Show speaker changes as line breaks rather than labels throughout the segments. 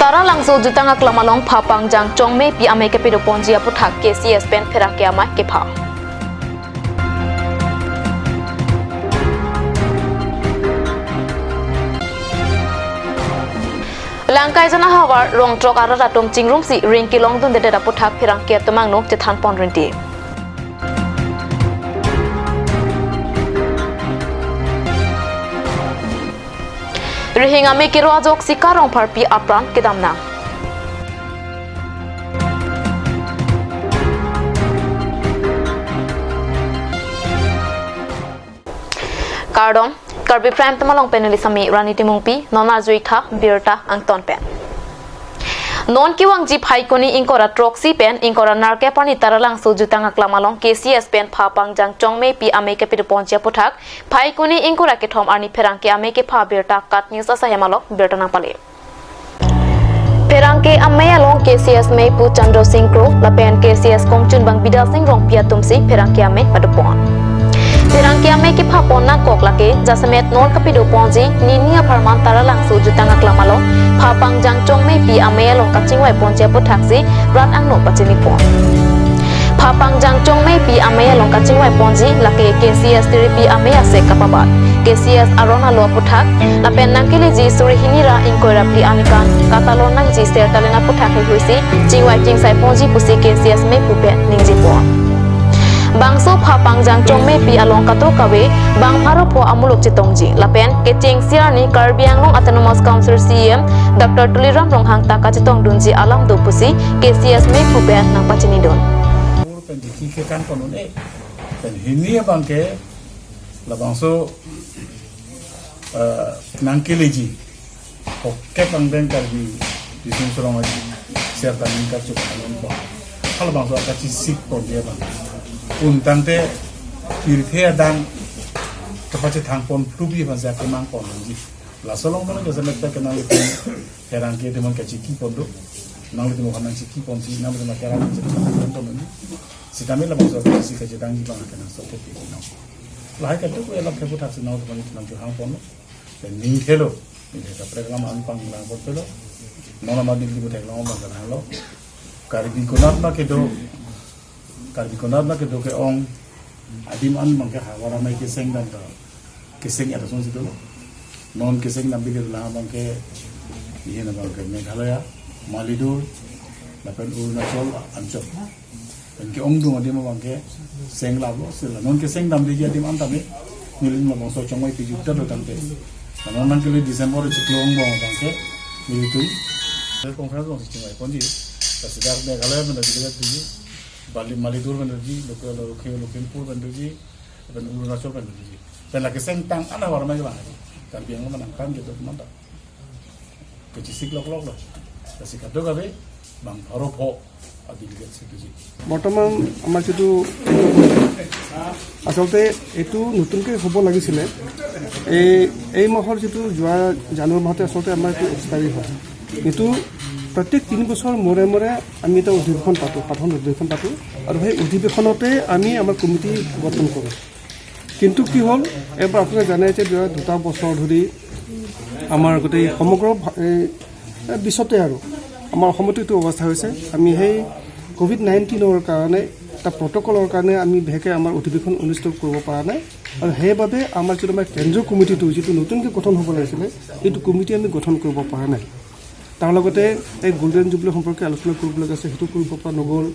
Tara langso jutanga klamalong phapang jang chongme pi ame ke pido ponji aputhak KCS pen phera ke ama ke pha Langkai jana hawar rong trok ara ratom chingrum si ring kilong dun de da puthak phirang ke tomang no chethan pon rinti Rihinga me kiro ajok sikarong parpi apran kedamna Kardom Karbi prime tamalong peneli sami rani timungpi nona juitha birta angton pen Non kiwang jip haikoni ingkora troxy pen ingkora narke pani taralang sujutanga klamalong KCS pen phapang jang chongme pi ame ke pir ponchia puthak haikoni ingkora ke thom ani pherang ke ame ke pha birta kat news asa hemalok birta nang pale Perang ke ame along KCS me pu chandro singh kro la pen KCS komchun bang bida singh rong pia tumsi perang ke ame padupon Perang ke ame ke pha ponna kok lake jasamet non kapido ponji ninia pharman taralang sujutanga klamalong phapang jang chongme pi ame along kachingwai ponchia puthaksi rat angno pachini pon phapang jang chongme pi ame along kachingwai ponji lake KCS therapy ame ase kapabat KCS arona lo puthak la pen nangkili ji suri hinira inkoira pli anikan katalon nang ji ser talena puthak hoisi chingwai kingsai ponji pusi KCS me pupe ningji pon Bangso phapang jang chongme pi along katro kawe bang pharo pho amulok chitongji lapen keching siani Karbi anglong autonomous council CM Dr. Tuliram ronghang taka chitong dunji alam do pusi KCS me phupen nang pachini don
pen diki ke kan konon pen hinia bangke la bangso nangkeleji oke bang ben Karbi disun surong aji serta ningkat cukup alon po hal bangso akachi sik po dia bang Untang te pirthea dan kapace thangpon prubi bangsa ke mang pon ji la solong mana jasa metta ke nang pen herang ke demon ke chiki pondo nang le mo hanan chiki pon si nam ma kera ni to ni si tamela bangsa ke si ke jang ji bang ke nang so te pi no la ka to ko ela ke putak si nang to ni nang hang pon pen ning khelo ni ka program an pang lang ko pelo nona ma dig bu tek lo ma ka lo Karbi konat na ke do Karbi konat na ke do ke ong adim an mang ke hawara mai ke seng dan ta ke seng ada son situ non ke seng nabi ke la mang ke ye na bang ke Meghalaya Malidur lapen Arunachal Anchal dan ke ong do adim mang ke seng la bo sila non ke seng nam de adim an ta me nilin ma bang so chongwai pi jutta do tam te non nang ke le December chiklong bang bang ke militu kong khas bang chingwai ponji Sedar Meghalaya में नदी लगा दीजिए बाली मालीदूर में नदी लोकलपुर में नदी अपन अरुणाचल में नदी dan lagi sentang ana warna juga nih kan biang menangkan gitu mana kecil lok lah kasih kado kabe bang haropo adi lihat situ
বৰ্তমান আমাৰ যেটো আসলতে এটো নতুনকৈ হ'ব লাগিছিলে এই মাহৰ যেটো যোৱা জানুৱাৰী মাহতে আসলতে আমাৰ এক্সপায়াৰি হয় কিন্তু প্ৰত্যেক 3 বছৰ মৰে মৰে আমি এটা অধিৱেশন পাতো সাধাৰণ অধিৱেশন পাতো আৰু সেই অধিৱেশনতে আমি আমাৰ কমিটি গঠন কৰোঁ কিন্তু কি হ'ল এবাৰ আপোনালোকে জানে যে দুটা বছৰ ধৰি আমাৰ গোটেই সমগ্ৰ বিশ্বতে আৰু আমাৰ অসমতো এইটো অৱস্থা হৈছে আমি সেই COVID-19ৰ কাৰণে এটা প্ৰটকলৰ কাৰণে আমি বেকে আমাৰ অধিৱেশন অনুষ্ঠিত কৰিব পৰা নাই আৰু সেইবাবে আমাৰ যিটো আমাৰ কেন্দ্ৰীয় কমিটিটো যিটো নতুনকৈ গঠন হ'ব লাগিছিলে এইটো কমিটি আমি গঠন কৰিব পৰা নাই তাৰ লগতে এই গোল্ডেন জুবলি সম্পৰ্কে আলোচনা কৰিবলৈ আছে সেইটো কৰিব পৰা নগ'ল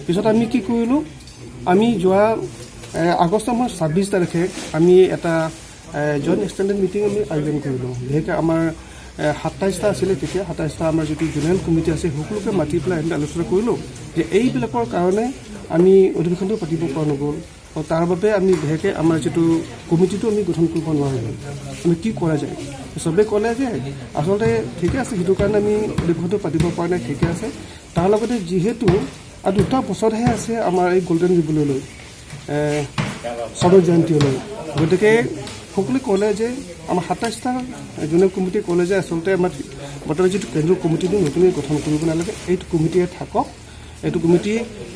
পিছত আমি কি কৰিলোঁ আমি যোৱা আগষ্ট মাহৰ 26 তাৰিখে আমি এটা জইণ্ট এক্সটেণ্ডেড মিটিং আমি আয়োজন কৰিলোঁ যেহেতু আমাৰ 27টা আছিলে তেতিয়া 27টা আমাৰ যিটো জেনেৰেল কমিটি আছে সকলোকে মাতি পেলাই আমি আলোচনা কৰিলোঁ যে এইবিলাকৰ কাৰণে আমি অধিৱেশনটো পাতিব পৰা নগ'ল আৰু তাৰ বাবে আমি বিশেষকৈ আমাৰ যিটো কমিটিটো আমি গঠন কৰিব নোৱাৰিলোঁ আমি কি কৰা যায় চবেই ক'লে যে আচলতে ঠিকে আছে সেইটো কাৰণে আমি অধিৱেশনটো পাতিব পৰা নাই ঠিকে আছে তাৰ লগতে যিহেতু আৰু দুটা বছৰহে আছে আমাৰ এই গোল্ডেন জুবলিলৈ স্বৰ্ণ জয়ন্তীলৈ গতিকে সকলোৱে ক'লে যে আমাৰ 27টা জেনেৰেল কমিটিয়ে ক'লে যে আচলতে আমাৰ বৰ্তমান যিটো কেন্দ্ৰীয় কমিটিটো নতুনকৈ গঠন কৰিব নালাগে এইটো কমিটিয়ে থাকক এইটো কমিটি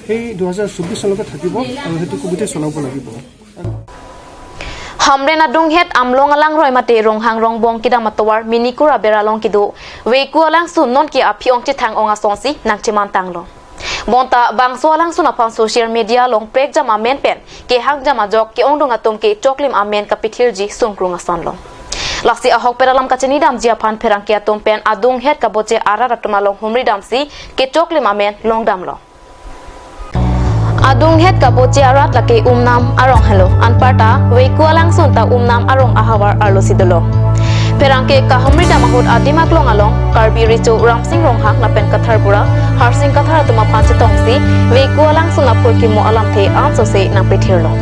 সেই 2024 চনলৈকে থাকিব আৰু সেইটো কমিটি চলাব লাগিব
Hamre na dung het amlong alang roi mate rong hang rong bong kidang matawar minikura beralong kidu weiku alang sun non ki aphiong chi thang onga sonsi nang chiman tanglo bonta bangso alang sun apang social media long prek jama men pen ke hang jama jok ke ongdong atom ke choklim amen kapithirji sungkrung asanlo Laksi ahok peralam kaceni dam jia phan pherang ke atom pen adung het kaboche ara ratuma long humri dam si ke choklim amen long dam lo Adung het kaboche arat lake umnam arong hello anparta weiku alang sunta umnam arong ahawar arlo sidolo Perangke kahumri damahut adimak long along Karbi richo ramsing rong hang lapen kathar pura harsing kathar tuma panche tongsi weiku alang suna pulkimo alam the an so se nang prithirlo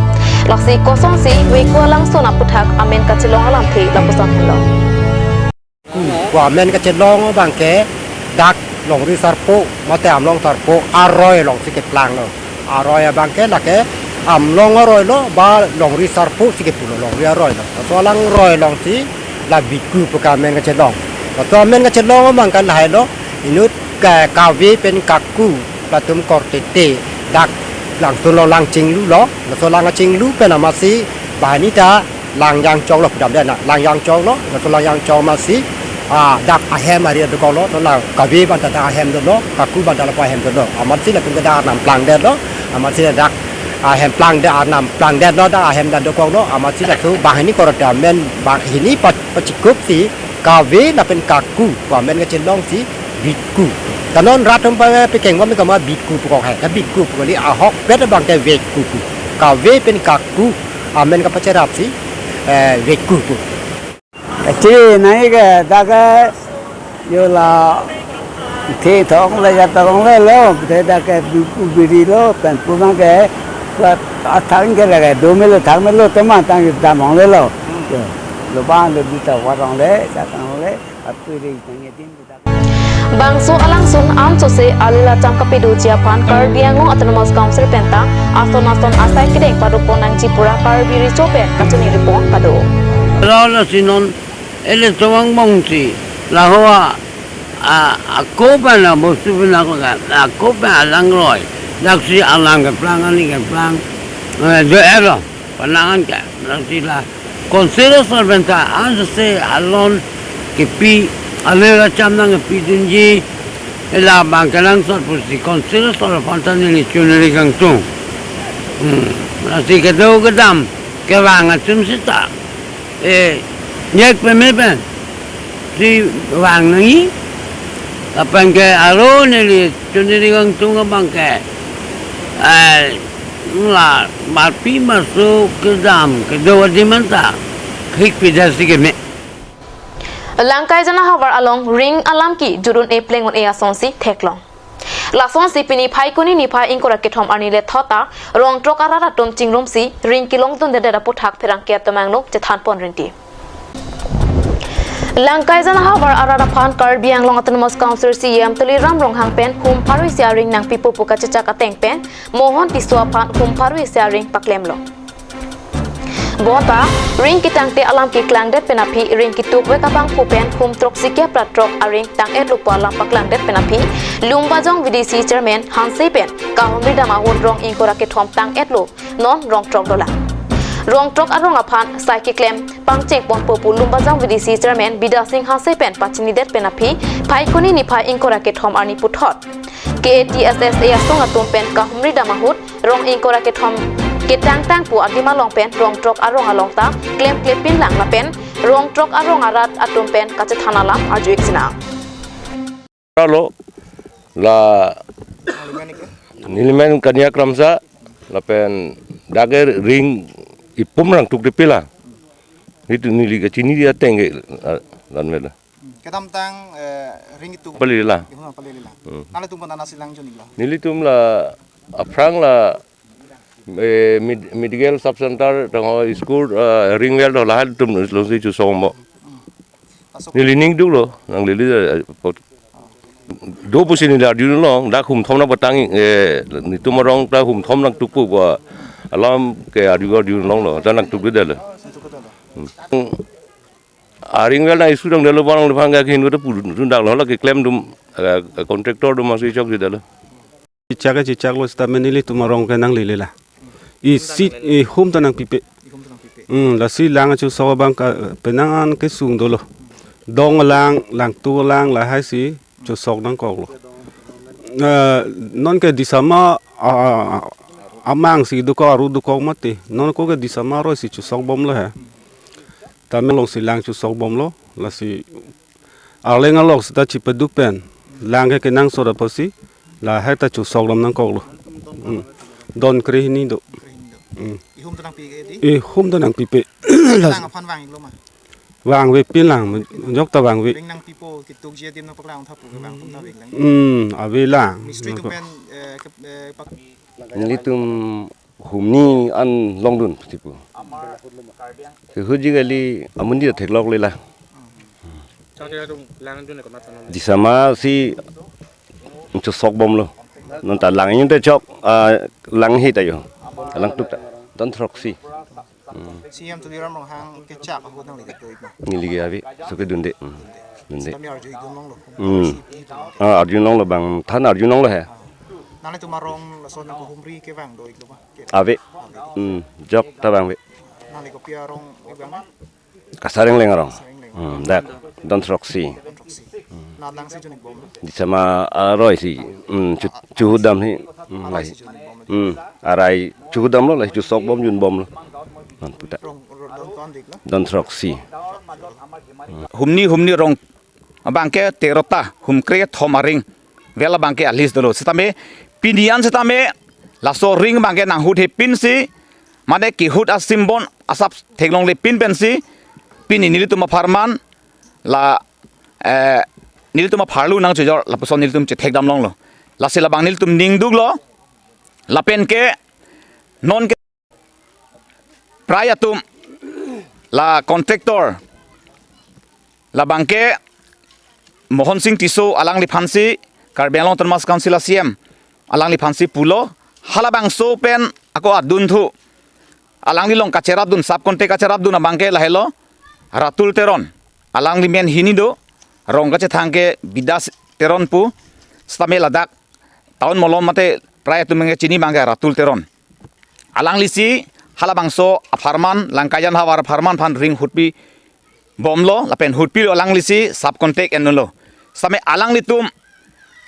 Laksi kosong si weiku alang suna puthak amen kachilong alam the lapusan hello
Wa men kachilong bangke dak long ri sarpo mate am long sarpo aroi long sikit lang lo aroi bangke lake am long aroi lo ba long ri sarpo sikit pulo long ri aroi lo so lang roi long si la biku peka men kachilong to men kachilong bangkan lai lo inut ka kawi pen kaku patum kortete dak lang tu lo lang ching lu lo so lang ching lu pen amasi ba ni ta lang yang chong lo dam den lang yang chong lo so lang yang chong masi dak ahem Maria do kolo no la kawi banta da ahem do no kaku banta la pa ahem do no amat sila pun da nam plang den no amat sila dak ahem plang da nam plang den no da ahem da do kolo no amat sila tu bahini korata men bahini pacikup si kawi la pen kaku wa men ke chelong si biku tanon ratum pa pe keng wa me kama biku pokok hai ka biku pokok li ahok pet bang ke veku kawi pen kaku amen ka pacerap si veku
chỉ này cái ta cái như là thế thong là giờ thong là lo thế ta cái bị đi lo bên phụ mang cái tháng cái là cái đôi mươi tháng mấy lo tấm mà tăng ta mong lấy lo lo ba lo bị tàu qua rong đấy ta rong đấy bị đi tăng cái tin
Bangso alang sun am so se alila cham kapidu chia phan Karbi angong autonomous council penta ason asai kideng padu ponang Jipura Karbi richo pen kachuni report padu
Lo là sinon ele tawang mongsi la hoa ako pa na bosu na ko ka ako pa alang roy daksi alang ka plang ani ka plang do ero panangan ka daksi la consider solventa an se alon ke pi alega cham nang pi dinji ela bangkalang sor pusi consider solventa ni chuneri kang tu daksi ka do ka dam ke wanga chum sita nhắc về mấy bên thì vàng này là bằng cái alo này cho nên đi gần chung cái bằng cái là mà pi mà số cái dam cái đồ gì mà ta khích bị ra gì cái mẹ
Langkai jana hawar along ring alam ki jurun e pleng on e asonsi theklong Lason si pini phai kuni ni phai ingkora ke thom ani le thota rong trok arara tom chingrom si ring kilong ton de da puthak pherang ke tamang no che than pon rinti Langkai jana hawar arara phan Karbi anglong autonomous council CM tuli ram rong hang pen hum pharui sharing nang pipo puka chacha ka teng pen mohon tiswa phan hum pharui sharing paklem lo Bota ring kitang te alam ki klang det penapi ring kituk we kapang pupen hum trok sikya pratrok aring tang et lupa alam paklang det penapi lumba jong VDC chairman hanse pen kahumri dama hon rong ingkora ke thom tang et lu non rong trok dola Rong trok arong aphan saiki klem pangcheng pon popu lumba jong VDC chairman Bida Singh hanse pen pachini det penapi phai kuni ni phai ingkora ke thom ani puthot KTSS e asong atom pen kahumri dama hut rong ingkora ke thom Kitang tang pu agima long pen rong trok arong along ta klem klepin lang la pen rong trok arong arat atum pen kache thana lam arjuik sina
Lo la nilimen kanya kramsa la pen dager ring ipum rang tuk depila itu nili ke chini dia tenge lan mela
Ketam tang ring itu
palila
nala tum pana silang joni la
nili tum la aprang la medical sub center tang school ring well la hal tum lo si chu somo nili ning du lo nang lili do pusin ni da du lo da khum thom na batang ni tum rong ta khum thom nang tuk pu wa alam ke adu du long lo ta nang tuk de la ring well na isu dang de lo bang phang ga khin ko pu dun dak lo la ke claim dum contractor dum ma si chok de la
Cicak lo sta menili tu marong kenang lili lah. I sit I home tanang pipe. la si lang chu so bang ka penangan ke sung do lo dong lang tu lang la hai si chu sok nang kok lo non ke disama amang si du ko ru du ko mati non ko ke disama ro si chu sok bom lo ha ta me long si lang chu sok bom lo la si alenga lok sta chi peduk pen lang ke nang so da posi la hai ta chu sok lam nang kok lo don kre ni do
ihum tanang pi ke di
e hum da nang pi pe
tang phan wang lo ma
wang we pin lang yok ta wang we
ring nang pipo kituk je tim nang paklang thapu ke wang tum tha wek lang
a we lang
mystery tum pen pak
Nilitum humni an longdun tipu. Huji gali amundi theklok lela. Di sama si untuk sok bom lo. Nonta lang ini te chok lang hi tayo. Lang tuk ta. Don trok si.
siam tu diram rong hang ke chak ho nang le ke ma
Nili ge abi suke dunde. Dunde.
tam yar ju igum nong lo
Arjun long lo bang than arjun long lo he.
nang le tu marong la son nang ko humri ke wang do ik lo ma
Ave. Jok ta bang we.
nang le ko pia rong e wang
Kasareng leng arong. Dak don trok si.
na nang si junik bom
Di sama aroi si. Cuhu dam ni. Lai. Arai cuhu dam lo lai cu sok bom jun bom lo. Puta.
rong don kon dik lo
Don trok si.
humni rong bangke terota humkre thomaring vela bangke alis dolo setame pinian setame laso ring bangke nang hut he pin si mane ki hut asimbon asap theklong le pin pen si pini nilituma farman la nilituma pharlu nang chojor la poson nilitum che thekdam long lo la sela bang nilitum ningdug lo la pen ke non ke prayatum la contractor la bangke Mohon Singh Tiso alang li phansi Karbi Anglong Termas Council CM alang li phansi pulo halabang so pen ako adun thu alang li long kacerap dun sub konte kacerap dun bangke lahelo ratul teron alang li men hinido rong kache thangke bidas teron pu stame ladak taun molom mate pray tumenge chini bangke ratul teron alang li si halabang so aparman langkayan hawar aparman phan ring hutpi bomlo lapen hutpi alang lisi sub contact enolo same alang litum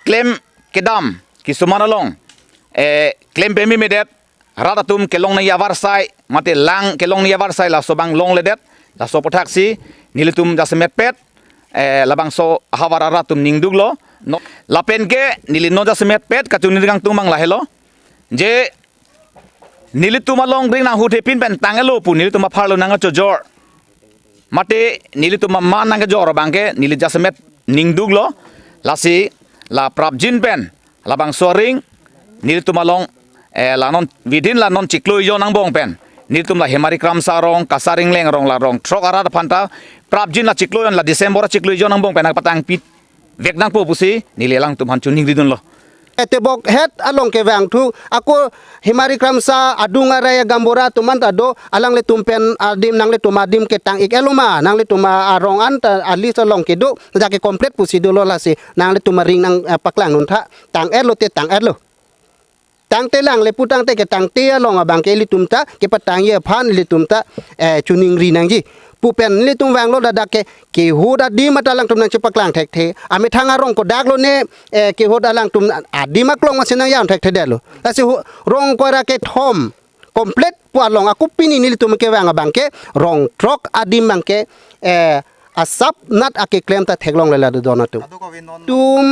claim kedam kisumanalong claim pemi medet radatum kelong na yavar sai mate lang kelong na yavar sai la sobang long ledet la so potaksi nilitum jasmet pet labang so hawara tum ningduglo no lapen ke nilino jasmet pet kachunigang tumang lahelo je nilitumalong ring na hute pin pen tangelo pu nilituma pharlo nanga chojor mate nilituma mananga jor bangke nili jasmet ningduglo lasi la prabjin pen labang soring nilituma long la non within la non chiklo yo nang bong pen nilitum la hemari kram sarong kasaring leng rong la rong trok ara phanta prabjin la chiklo yon la december chiklo yo nang bong pen patang pit veknang po pusi nilelang tum han chuning ridun lo
etebok het along ke wang thu ako himari kramsa adunga raya gambora tuman ado alang le tumpen adim nang le tumadim ke tang ik eloma nang le tuma arong an ta ali sa long ke do jake komplet pusi do la se nang le tumaring nang paklang nun tha tang elo te tang elo tang te lang le putang te ke tang te long abang ke li tumta ke patang ye phan li tumta chuning ri nang ji pu pen li tum wang lo dadak ke huda di mata lang tum nang cepak lang thek the ame thanga rong ko dak lo ne ke huda lang tum adi mak long masinang yan thek the de lo asi rong ko ra ke thom komplet pu along aku pini ni tum ke wang abang ke rong trok adi mang ke asap nat ake claim ta theklong le la do na tu
adu ko we non
tum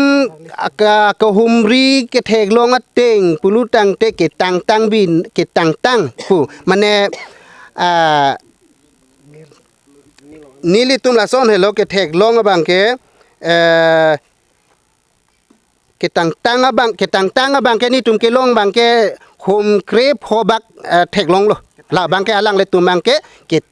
ka humri ke theklong ateng pulu tang te ke tang bin ke tang pu mane nili tum la son hello ke thek long abang ke tang abang ke ni tum ke long bang ke hum krep hobak thek long lo la bang ke alang le tum bang ke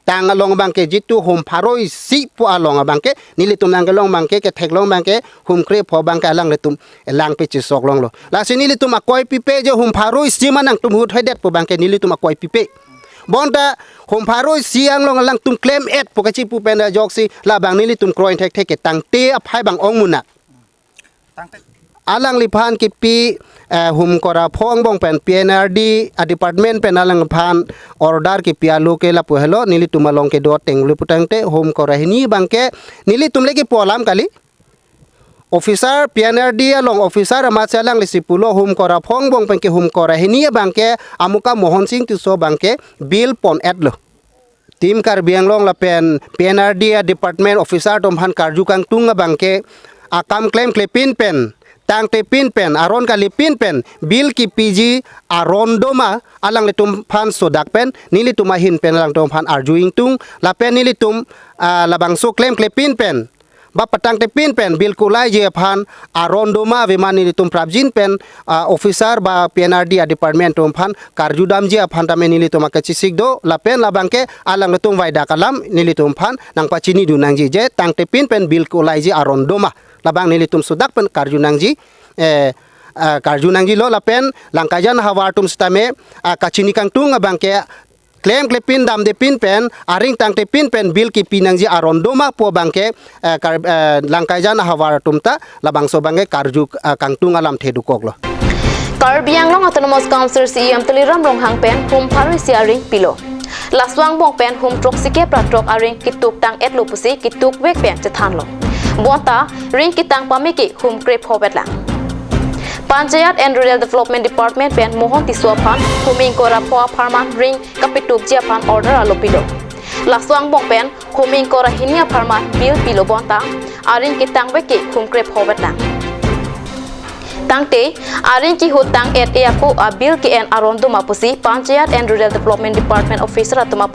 tang along bang ke jitu hum pharoi si pu along abang ke nili tum nang ke long bang ke thek long bang ke hum krep hobang ke alang le tum lang pe chi sok long lo la si nili tum akoi pipe je hum pharoi si manang tum hut hodet pu bang ke nili tum akoi pipe bonda hom pharoi siang long lang tum claim et pokachi pu penda joksi la bang nili tum kroin thek thek ke tang te aphai bang ong munak
tang te
alang li phan ki pi hum kora phong bong pen PNRD a department pen alang phan order ki pialo ke la pohelo nili tumalong ke do teng lu putang te hum kora hini bangke nili tumle ki polam kali officer PNRD along officer amat salang lisipulo hum kora phong bong pen ke hum kora hini bangke amuka Mohon Singh Tiso bangke bill pon ad lo tim Karbi Anglong la pen PNRD department officer tom han karju kang tunga bangke akam claim klepin pen tang te pin pen aron kali pin pen bil ki PG aron doma alang letum phan sodak pen nili tumahin pen alang tom phan arjuing tung la pen nili tum labang so claim klepin pen ba patang te pin pen bil kulai je phan aron doma viman nili tum prabjin pen officer ba PNRD department tom phan karjudam je phan tamen nili tum akachisik do la pen labang ke alang letum vaida kalam nili tum phan nang pachini dunang je tang te pin pen bil kulai je aron doma labang nili tum sudak pen karjunangji karjunangji lo lapen langkajan hawartum stame kachini kang tung bangke claim klepin dam de pin pen aring tang te pin pen bil ki pinangji aron doma po bangke langkajan hawartum ta labang so bangke karju kang tung alam thedukok lo
Karbi Anglong Autonomous Council CM Teliram Ronghang pen hum Paris aring pilo Laswang bong pen hum troksike pratrok aring kituk tang et lupusi kituk wek pen chethan lo Bonta ring kitang pamiki hum grep hobetlang Panchayat and Rural Development Department pen Mohon Tiswa phan huming kora pho pharman ring kapituk jia phan order alopido Laswang bong pen huming kora hinia pharman bil pilo bonta aring kitang weki hum grep hobetlang Tangte aring ki hutang et eaku abil ki en arondo mapusi Panchayat and Rural Development Department Officer atuma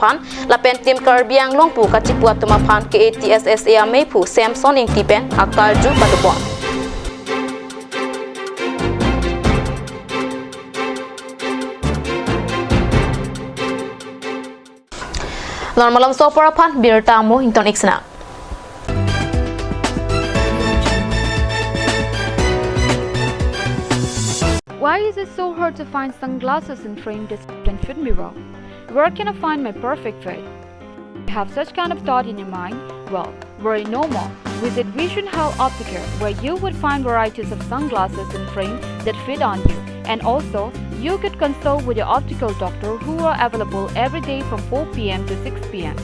lapen tim Karbi Anglong pu kachipu atuma phan ke ATSS ame pu Samson ing tipen akarju padupon Normalam sopora phan birta mo hinton iksna
Why is it so hard to find sunglasses in frame that fit me well? Where can I find my perfect fit? You have such kind of thought in your mind? Well, worry no more. Visit Vision Health Optica, where you would find varieties of sunglasses in frame that fit on you. And also, you could consult with your optical doctor who are available every day from 4 p.m. to 6 p.m.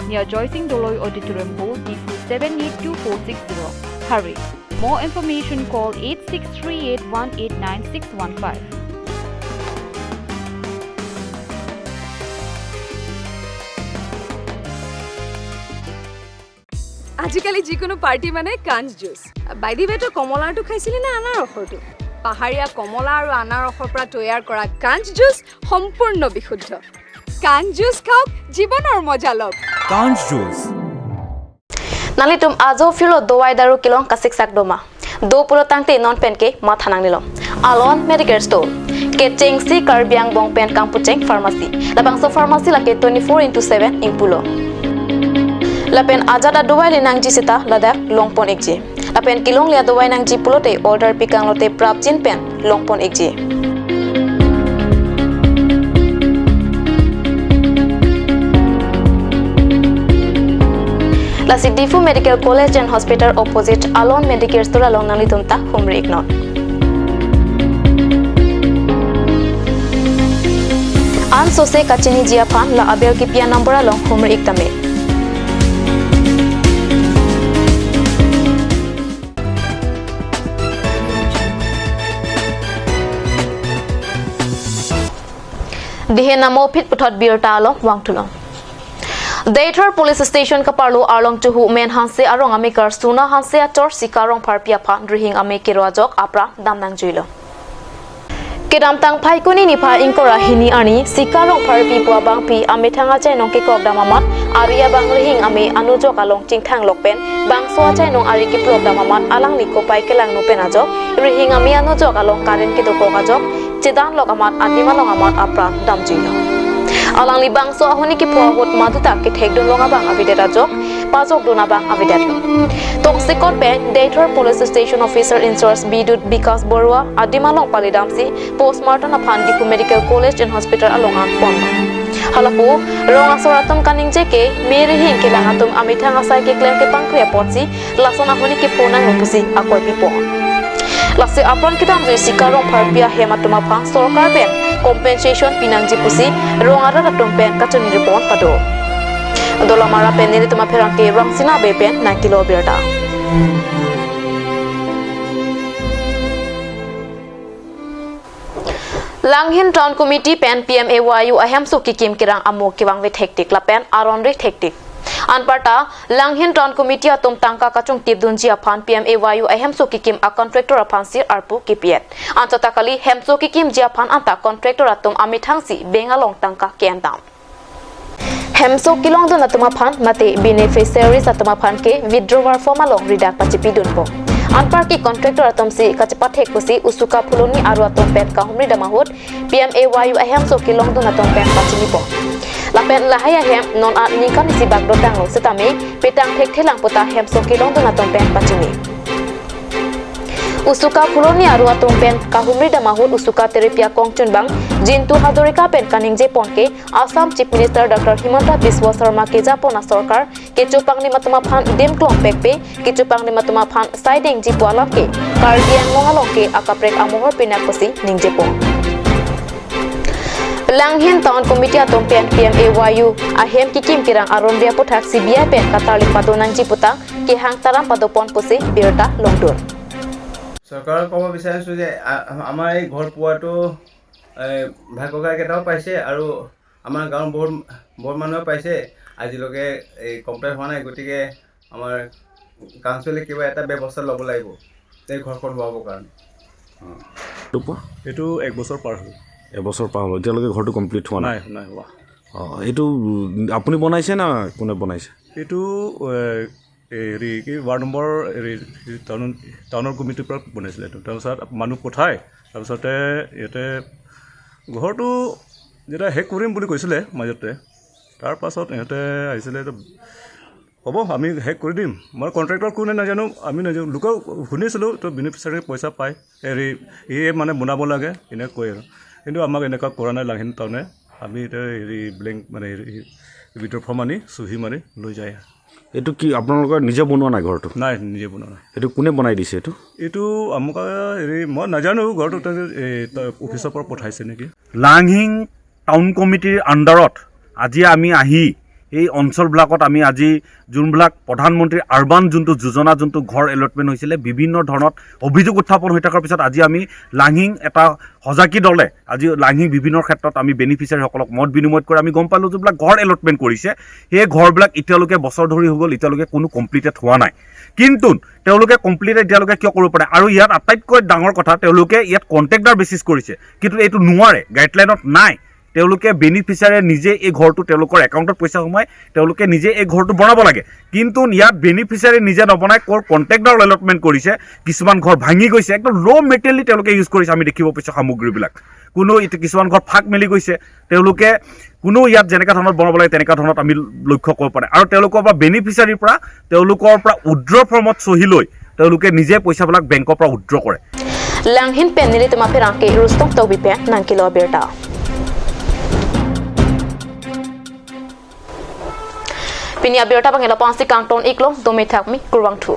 Near Joycing Doloy Auditorium Hall, D4 782460. Hurry! More information call 8638189615.
আজিকালি যিকোনো party মানে কাঞ্জ juice বাইদি বেটো কমলাটো খাইছিলি না আনাৰসৰটো পাহাৰীয়া কমলা আৰু আনাৰসৰ পৰা তৈয়াৰ কৰা কাঞ্জ জুচ সম্পূৰ্ণ বিশুদ্ধ কাঞ্জ জুচ খাওক জীৱনৰ মজা লওক
কাঞ্জ juice
Nalitum azo filo dowai daru kilong kasik sak doma do pulo tangte non pen ke ma thanang nilo Alon Medical Store ke chengsi Karbiang bong pen kampucheng pharmacy labang so pharmacy la ke 24/7 ing pulo Lapen ajada dowai linang ji sita ladak longpon ekji lapen kilong lia dowai nang ji pulo te order pikang lote prapjin pen longpon ekji La Sidifu Medical College and Hospital opposite Alon Medicare Store along Nalitumta Humri Ignore. An sose kachini jia pan la abel ki pia number along Humri Iktame. Dihe namo pit putot birta along wangtulong. Dater Police Station Kaparlo Arlong Tuhu Men Hanse Arong Amikar Suna Hanse Ator Sikarong Parpia Pan Rihing Ame Kirwajok Apra Damnang Juilo. Kedam Tang Paikuni Nipa Inkora Hini Ani Sikarong Parpi Puabang Pi Ame Tanga Chay Nong Kikok Damamat Aria Bang Rihing Ame Anujok Along Chingtang Lokpen Bang Soa Chay Nong Ari Kiplok Damamat Alang Liko Pai Kelang Nupen Ajok Rihing Ame Anujok Along Karen Kitoko Ajok Chidan Lok Amat Adima Long Amat Apra Dam Juilo. Alang libang so ahoni ki pohut maduta ki thekdon longa bang avidet ajok pajok dona bang avidet lo toksikot pen Dater Police Station Officer in Charge Bidut Bikas Borua adima long palidamsi postmortem aphan Diku Medical College and Hospital along an pon halapu rong asoratum kaning jeke mere hin ke langatum amithang asai ke klem ke pangkria potsi lasona honi ke pona ngopusi akoi pipon lase apron kitam joi sikarong pharpia hematuma phang sarkar ben compensation pinangji pusi rong ara ratum pen kachoni repon pado dolamara pen ni tuma pherang ke rang sina be pen 9 kilo berda Langhin Town Committee pen PMAYU ahem so kikim kirang amo kiwang ve hektik la pen aron re hektik anparta Langhin Town Committee atom tangka kachung tipdunji aphan PMAYU ahem so kikim a contractor aphan sir arpu kipiet antata kali hem so kikim ji aphan anta contractor atom amithangsi bengalong tangka kendam Hemso kilong dun atuma phan mate beneficiaries atuma phan ke withdrawal form along redact pachipi dunpo anpar ki contractor atom si kachipat hek pusi usuka phuloni aru atom pet ka humri damahut PMAYU ahem so kilong dun atom pet pachini po lapen lahaya hem non at ni kan si bagdo tang lo setame petang thek thelang pota hem so kilong dun atom pet pachini usuka phuloni aru atom pen ka humri damahut usuka terapia kongchun bang Jintu Hadorika pen kaning je ponke Assam Chief Minister Dr. Himanta Biswa Sharma ke Japona sarkar ke chupang ni matuma phan dem klong pekpe ke chupang ni matuma phan siding ji pualam ke Karbi ang mongalong ke akaprek amohor pinak posi ning je pon Langhin Town Committee atom pen PMAYU ahem kikim kirang aron bia pothak CBI pen katali padonang ji puta ke hang taram padopon posi birta longdur
সরকার কব বিচাৰিছো যে আমাৰ এই ঘৰ পোৱাটো ভাগ্যকাৰ কেইটাও পাইছে আৰু আমাৰ গাঁৱৰ বহুত মানুহে পাইছে আজিলৈকে এই কমপ্লিট হোৱা নাই গতিকে আমাৰ কাউন্সিলে কিবা এটা ব্যৱস্থা ল'ব লাগিব এই ঘৰখন হোৱাৰ কাৰণে
এইটো 1 বছৰ পাৰ হ'ল
এবছৰ পাৰ হ'ল এতিয়ালৈকে ঘৰটো কমপ্লিট হোৱা নাই
নাই হোৱা
এইটো আপুনি বনাইছে না কোনে বনাইছে
এইটো হেৰি কি ৱাৰ্ড নম্বৰ টাউনৰ কমিটিৰ পৰা বনাইছিলে এইটো তাৰপিছত মানুহ পঠাই তাৰপিছতে ইয়াতে ঘৰটো যেতিয়া শেষ কৰিম বুলি কৈছিলে মাজতে তাৰপাছত ইহঁতে আহিছিলে হ'ব আমি শেষ কৰি দিম মই কণ্ট্ৰেক্টৰ কোনে নাজানো আমি নাজানো লোকক শুনিছিলোঁ তো বেনিফিচিয়াৰী পইচা পায় হেৰি মানে বনাব লাগে এনেকৈ কয় আৰু কিন্তু আমাক এনেকুৱা কৰা নাই লাহিন টাউনে আমি এতিয়া হেৰি ব্লেংক মানে হেৰি ভিতৰ ফৰ্ম আনি চহী মাৰি লৈ যায়
এইটো কি আপোনালোকৰ নিজে বনোৱা নাই ঘৰটো
নাই নিজে বনোৱা নাই
এইটো কোনে বনাই দিছে
এইটো আমাক হেৰি মই নাজানো ঘৰটো অফিচৰ পৰা পঠাইছে নেকি
লাংহিং টাউন কমিটিৰ আণ্ডাৰত আজি আমি আহি এই অঞ্চলবিলাকত আমি আজি যোনবিলাক প্ৰধানমন্ত্ৰী আৰ্বান যোনটো যোজনা যোনটো ঘৰ এলটমেণ্ট হৈছিলে বিভিন্ন ধৰণত অভিযোগ উত্থাপন হৈ থকাৰ পিছত আজি আমি লাংহিং এটা সজাগী দলে আজি লাংহিং বিভিন্ন ক্ষেত্ৰত আমি বেনিফিচিয়াৰীসকলক মত বিনিময় কৰি আমি গম পালোঁ যোনবিলাক ঘৰ এলটমেণ্ট কৰিছে সেই ঘৰবিলাক এতিয়ালৈকে বছৰ ধৰি হৈ গ'ল এতিয়ালৈকে কোনো কমপ্লিটেড হোৱা নাই কিন্তু তেওঁলোকে কমপ্লিট এতিয়ালৈকে কিয় কৰিব পাৰে আৰু ইয়াত আটাইতকৈ ডাঙৰ কথা তেওঁলোকে ইয়াত কণ্ট্ৰেক্টাৰ বেচিছ কৰিছে কিন্তু এইটো নোৱাৰে গাইডলাইনত নাই তেওঁলোকে বেনিফিচিয়াৰে নিজে এই ঘৰটো তেওঁলোকৰ একাউণ্টত পইচা সোমাই তেওঁলোকে নিজে এই ঘৰটো বনাব লাগে কিন্তু ইয়াত বেনিফিচিয়াৰে নিজে নবনাই কণ্ট্ৰেক্টাৰ এলটমেণ্ট কৰিছে কিছুমান ঘৰ ভাঙি গৈছে একদম ল' মেটেৰিয়েলি তেওঁলোকে ইউজ কৰিছে আমি দেখিব পাইছোঁ সামগ্ৰীবিলাক কোনো কিছুমান ঘৰ ফাক মেলি গৈছে তেওঁলোকে কোনো ইয়াত যেনেকুৱা ধৰণত বনাব লাগে তেনেকুৱা ধৰণত আমি লক্ষ্য কৰিব পাৰে আৰু তেওঁলোকৰ পৰা বেনিফিচিয়াৰীৰ পৰা তেওঁলোকৰ পৰা উইথড্ৰ ফৰ্মত চহী লৈ তেওঁলোকে নিজে পইচাবিলাক বেংকৰ পৰা উইথড্ৰ কৰে
Langhin pen nili tuma pherangke rustom tobi pen 9 kilo berta Pinia berta bangela pansi kangton iklong domethak mi kurwang thu